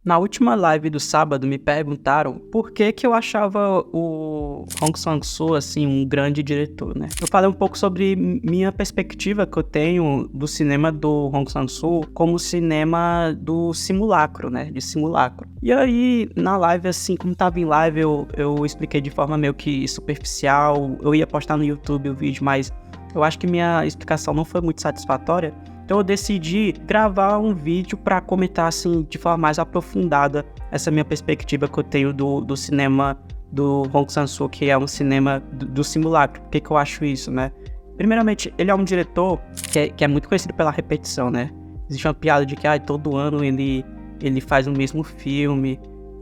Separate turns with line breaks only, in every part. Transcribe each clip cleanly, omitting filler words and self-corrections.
Na última live do sábado me perguntaram por que eu achava o Hong Sang-soo assim um grande diretor, né? Eu falei um pouco sobre minha perspectiva que eu tenho do cinema do Hong Sang-soo como cinema do simulacro, né? De simulacro. E aí, na live, assim, como tava em live, eu expliquei de forma meio que superficial. Eu ia postar no YouTube o vídeo, mas eu acho que minha explicação não foi muito satisfatória. Então eu decidi gravar um vídeo para comentar assim de forma mais aprofundada essa minha perspectiva que eu tenho do cinema do Hong Sang-soo, que é um cinema do simulacro. Por que eu acho isso, né? Primeiramente, ele é um diretor que é muito conhecido pela repetição, né? Existe uma piada de que todo ano ele faz o mesmo filme.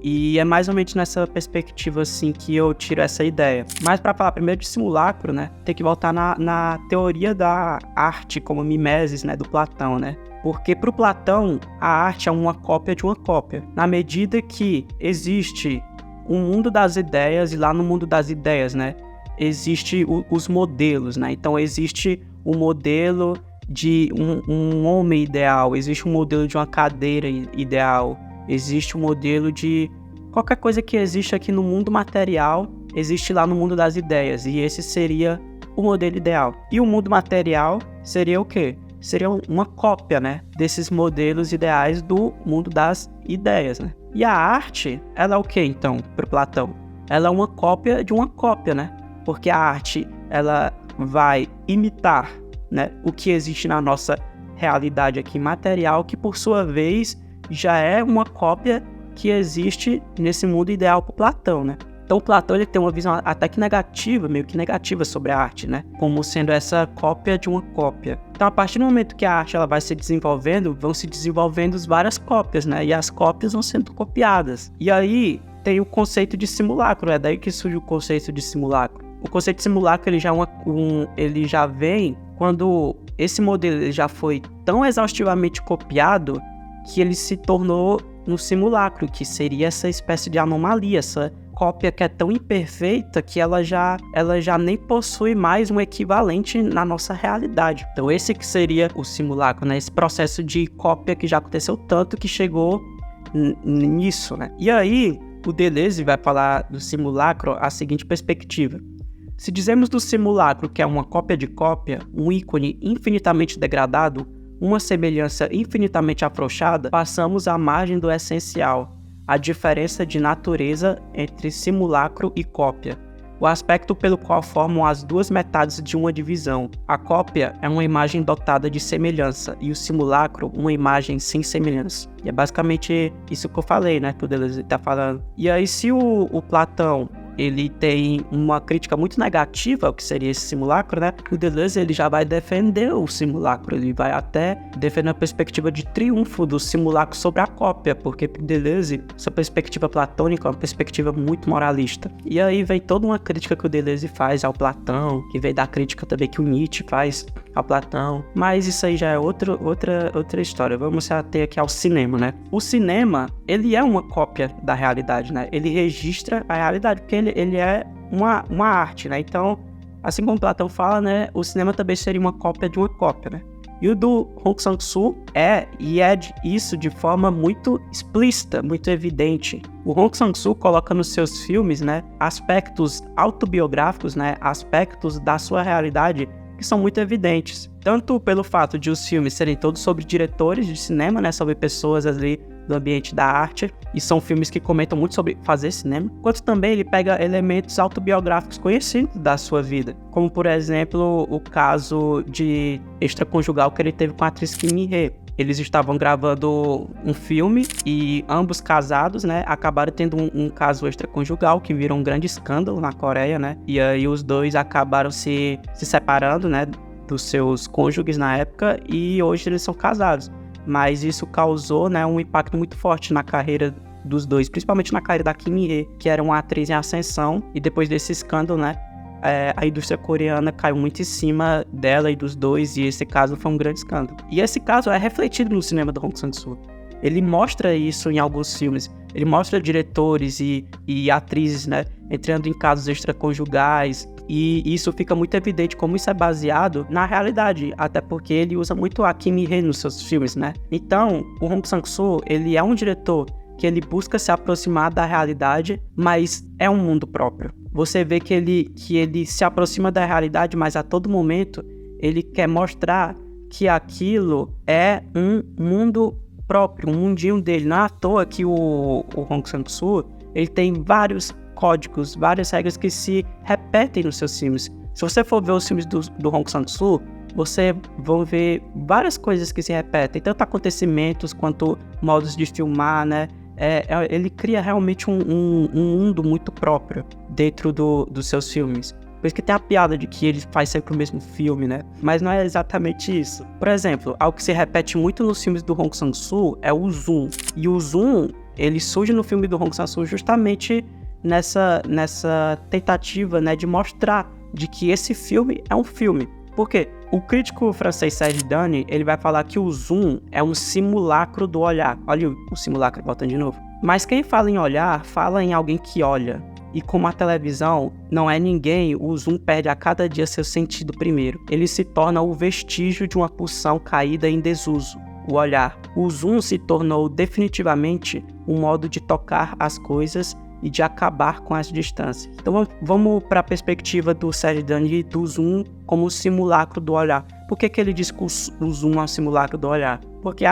E é mais ou menos nessa perspectiva, assim, que eu tiro essa ideia. Mas para falar primeiro de simulacro, né, tem que voltar na teoria da arte como mimesis, né, do Platão, né? Porque para o Platão, a arte é uma cópia de uma cópia. Na medida que existe um mundo das ideias, e lá no mundo das ideias, né, existe os modelos, né? Então existe o modelo de um homem ideal, existe um modelo de uma cadeira ideal, existe um modelo de qualquer coisa que existe aqui no mundo material, existe lá no mundo das ideias, e esse seria o modelo ideal. E o mundo material seria o quê? Seria uma cópia, né, desses modelos ideais do mundo das ideias, né? E a arte, ela é o quê, então, para Platão? Ela é uma cópia de uma cópia, né? Porque a arte, ela vai imitar, né, o que existe na nossa realidade aqui material, que por sua vez já é uma cópia que existe nesse mundo ideal para Platão, né? Então Platão ele tem uma visão até que negativa, meio que negativa sobre a arte, né? Como sendo essa cópia de uma cópia. Então a partir do momento que a arte ela vai se desenvolvendo, vão se desenvolvendo várias cópias, né? E as cópias vão sendo copiadas. E aí tem o conceito de simulacro, é daí que surge o conceito de simulacro. O conceito de simulacro ele já, ele já vem quando esse modelo ele já foi tão exaustivamente copiado que ele se tornou no simulacro, que seria essa espécie de anomalia, essa cópia que é tão imperfeita que ela já nem possui mais um equivalente na nossa realidade. Então esse que seria o simulacro, né? Esse processo de cópia que já aconteceu tanto que chegou nisso, né? E aí o Deleuze vai falar do simulacro a seguinte perspectiva. Se dizemos do simulacro que é uma cópia de cópia, um ícone infinitamente degradado, uma semelhança infinitamente afrouxada, passamos à margem do essencial, a diferença de natureza entre simulacro e cópia, o aspecto pelo qual formam as duas metades de uma divisão. A cópia é uma imagem dotada de semelhança e o simulacro uma imagem sem semelhança. E é basicamente isso que eu falei, né, que o Deleuze está falando. E aí se o Platão ele tem uma crítica muito negativa ao que seria esse simulacro, né? O Deleuze ele já vai defender o simulacro, ele vai até defender a perspectiva de triunfo do simulacro sobre a cópia, porque para o Deleuze essa perspectiva platônica é uma perspectiva muito moralista. E aí vem toda uma crítica que o Deleuze faz ao Platão, que vem da crítica também que o Nietzsche faz ao Platão, mas isso aí já é outra história. Vamos se ater aqui ao cinema, né? O cinema, ele é uma cópia da realidade, né? Ele registra a realidade, porque ele é uma arte, né? Então, assim como Platão fala, né? O cinema também seria uma cópia de uma cópia, né? E o do Hong Sang-soo é isso de forma muito explícita, muito evidente. O Hong Sang-soo coloca nos seus filmes, né? Aspectos autobiográficos, né? Aspectos da sua realidade que são muito evidentes. Tanto pelo fato de os filmes serem todos sobre diretores de cinema, né? Sobre pessoas ali do ambiente da arte, e são filmes que comentam muito sobre fazer cinema, quanto também ele pega elementos autobiográficos conhecidos da sua vida, como por exemplo o caso de extraconjugal que ele teve com a atriz Kim Mi-hee. Eles estavam gravando um filme e ambos casados, né, acabaram tendo um caso extraconjugal que virou um grande escândalo na Coreia, né, e aí os dois acabaram se separando, né, dos seus cônjuges na época, e hoje eles são casados. Mas isso causou, né, um impacto muito forte na carreira dos dois, principalmente na carreira da Kim Mi-hee, que era uma atriz em ascensão, e depois desse escândalo, né, a indústria coreana caiu muito em cima dela e dos dois, e esse caso foi um grande escândalo. E esse caso é refletido no cinema do Hong Sang-soo. Ele mostra isso em alguns filmes, ele mostra diretores e atrizes, né, entrando em casos extraconjugais, e isso fica muito evidente como isso é baseado na realidade, até porque ele usa muito a Kim Mi-hee nos seus filmes, né? Então, o Hong Sang-soo, ele é um diretor que ele busca se aproximar da realidade, mas é um mundo próprio. Você vê que ele se aproxima da realidade, mas a todo momento ele quer mostrar que aquilo é um mundo próprio, um mundinho dele. Não é à toa que o Hong Sang-soo, ele tem vários códigos, várias regras que se repetem nos seus filmes. Se você for ver os filmes do Hong Sang-soo, você vai ver várias coisas que se repetem, tanto acontecimentos quanto modos de filmar, né? Ele cria realmente um mundo muito próprio dentro dos seus filmes. Por isso que tem a piada de que ele faz sempre o mesmo filme, né? Mas não é exatamente isso. Por exemplo, algo que se repete muito nos filmes do Hong Sang-soo é o zoom. E o zoom, ele surge no filme do Hong Sang-soo justamente nessa tentativa, né, de mostrar de que esse filme é um filme. Por quê? O crítico francês Serge Dany, ele vai falar que o zoom é um simulacro do olhar. Olha o simulacro, voltando de novo. Mas quem fala em olhar, fala em alguém que olha. E como a televisão não é ninguém, o zoom perde a cada dia seu sentido primeiro. Ele se torna o vestígio de uma pulsão caída em desuso, o olhar. O zoom se tornou definitivamente um modo de tocar as coisas e de acabar com as distâncias. Então vamos para a perspectiva do Serge Dany do zoom como o simulacro do olhar. Por que ele diz que o zoom é um simulacro do olhar? Porque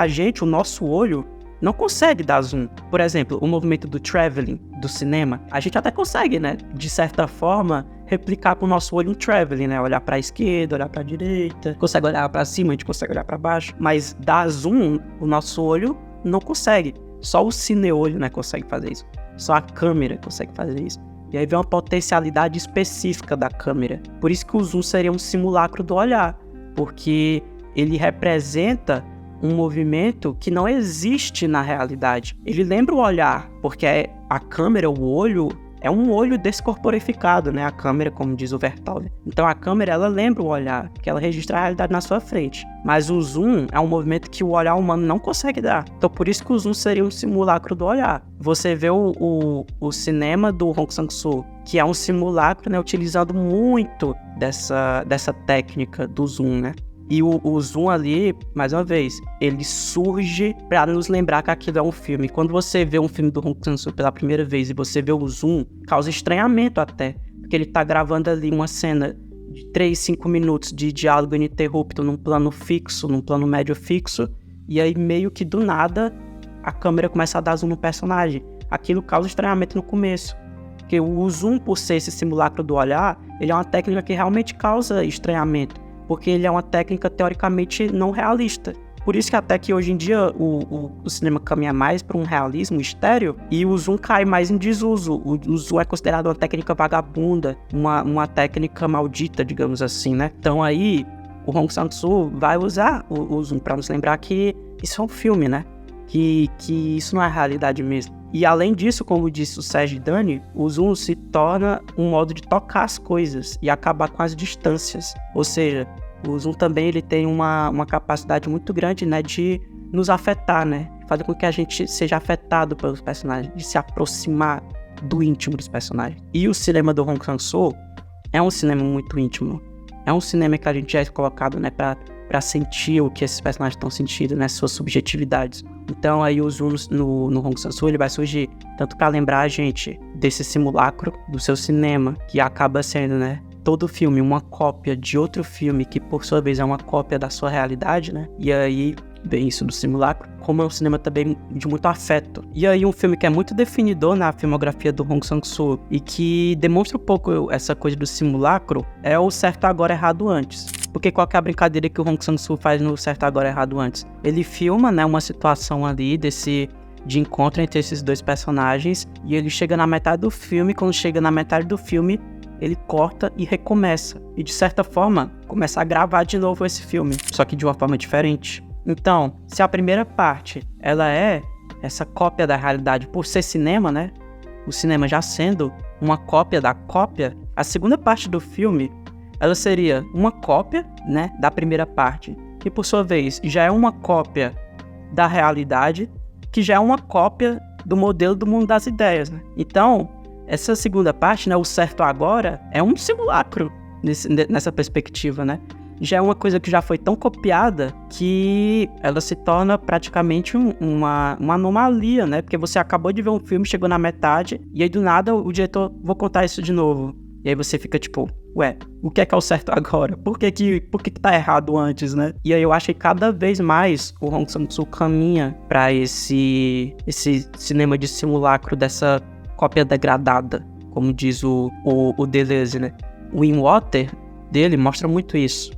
o nosso olho, não consegue dar zoom. Por exemplo, o movimento do traveling, do cinema, a gente até consegue, né, de certa forma, replicar com o nosso olho um traveling, né, olhar para a esquerda, olhar para a direita, consegue olhar para cima, a gente consegue olhar para baixo, mas dar zoom, o nosso olho não consegue. Só o cineolho, né, consegue fazer isso. Só a câmera consegue fazer isso. E aí vem uma potencialidade específica da câmera. Por isso que o zoom seria um simulacro do olhar, porque ele representa um movimento que não existe na realidade. Ele lembra o olhar, porque a câmera, o olho, é um olho descorporificado, né? A câmera, como diz o Vertov. Então a câmera, ela lembra o olhar, que ela registra a realidade na sua frente. Mas o zoom é um movimento que o olhar humano não consegue dar. Então por isso que o zoom seria um simulacro do olhar. Você vê o cinema do Hong Sang-soo, que é um simulacro, né? Utilizando muito dessa técnica do zoom, né? E o zoom ali, mais uma vez, ele surge para nos lembrar que aquilo é um filme. Quando você vê um filme do Hong Sang-soo pela primeira vez e você vê o zoom, causa estranhamento até. Porque ele tá gravando ali uma cena de 3, 5 minutos de diálogo ininterrupto num plano fixo, num plano médio fixo. E aí meio que do nada a câmera começa a dar zoom no personagem. Aquilo causa estranhamento no começo. Porque o zoom, por ser esse simulacro do olhar, ele é uma técnica que realmente causa estranhamento. Porque ele é uma técnica teoricamente não realista. Por isso que até que hoje em dia o cinema caminha mais para um realismo estéreo e o zoom cai mais em desuso. O zoom é considerado uma técnica vagabunda, uma técnica maldita, digamos assim, né? Então aí o Hong Sang-soo vai usar o zoom para nos lembrar que isso é um filme, né? Que isso não é a realidade mesmo. E além disso, como disse o Serge Dany, o zoom se torna um modo de tocar as coisas e acabar com as distâncias. Ou seja, o zoom também ele tem uma capacidade muito grande, né, de nos afetar, né? Fazer com que a gente seja afetado pelos personagens, de se aproximar do íntimo dos personagens. E o cinema do Hong Sang-soo é um cinema muito íntimo. É um cinema que a gente já é colocado, né, para sentir o que esses personagens estão sentindo, né, suas subjetividades. Então aí o zoom no Hong Sang-soo ele vai surgir tanto para lembrar a gente desse simulacro do seu cinema, que acaba sendo, né, todo filme uma cópia de outro filme que por sua vez é uma cópia da sua realidade, né? E aí vem isso do simulacro, como é um cinema também de muito afeto. E aí um filme que é muito definidor na filmografia do Hong Sang-soo e que demonstra um pouco essa coisa do simulacro é o Certo Agora Errado Antes. Porque qual que é a brincadeira que o Hong Sang-soo faz no Certo Agora Errado Antes? Ele filma, né, uma situação ali de encontro entre esses dois personagens e ele chega na metade do filme. Quando chega na metade do filme, ele corta e recomeça. E de certa forma, começa a gravar de novo esse filme, só que de uma forma diferente. Então, se a primeira parte, ela é essa cópia da realidade por ser cinema, né? O cinema já sendo uma cópia da cópia, a segunda parte do filme, ela seria uma cópia, né, da primeira parte, que por sua vez já é uma cópia da realidade, que já é uma cópia do modelo do mundo das ideias, né? Então, essa segunda parte, né, o Certo Agora, é um simulacro nessa perspectiva, né? já é uma coisa que já foi tão copiada que ela se torna praticamente uma anomalia, né? Porque você acabou de ver um filme, chegou na metade, e aí do nada o diretor, vou contar isso de novo. E aí você fica tipo, ué, o que é o certo agora? Por que tá errado antes, né? E aí eu acho que cada vez mais o Hong Sang-soo caminha pra esse cinema de simulacro dessa cópia degradada, como diz o Deleuze, né? O In Water dele mostra muito isso.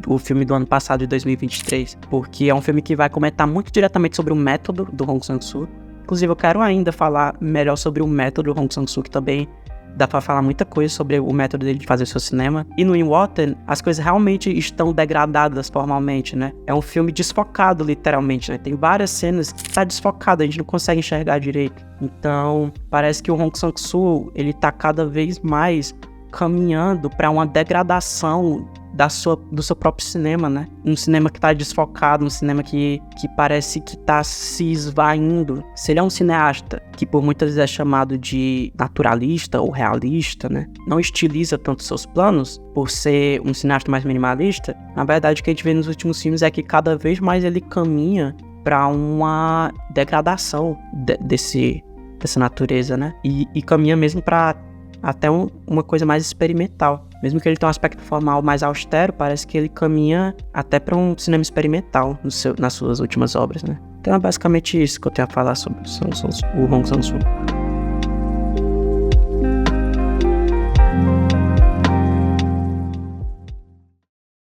O filme do ano passado, de 2023, porque é um filme que vai comentar muito diretamente sobre o método do Hong Sang-soo. Inclusive, eu quero ainda falar melhor sobre o método do Hong Sang-soo, que também dá pra falar muita coisa sobre o método dele de fazer o seu cinema. E no In Water, as coisas realmente estão degradadas formalmente, né? É um filme desfocado, literalmente, né? Tem várias cenas que tá desfocado, a gente não consegue enxergar direito. Então, parece que o Hong Sang-soo, ele tá cada vez mais caminhando para uma degradação do seu próprio cinema, né? Um cinema que tá desfocado, um cinema que parece que tá se esvaindo. Se ele é um cineasta que por muitas vezes é chamado de naturalista ou realista, né? Não estiliza tanto seus planos, por ser um cineasta mais minimalista, na verdade o que a gente vê nos últimos filmes é que cada vez mais ele caminha para uma degradação dessa natureza, né? E caminha mesmo para até uma coisa mais experimental. Mesmo que ele tenha um aspecto formal mais austero, parece que ele caminha até para um cinema experimental nas suas últimas obras, né? Então é basicamente isso que eu tenho a falar sobre o Hong Sang-soo.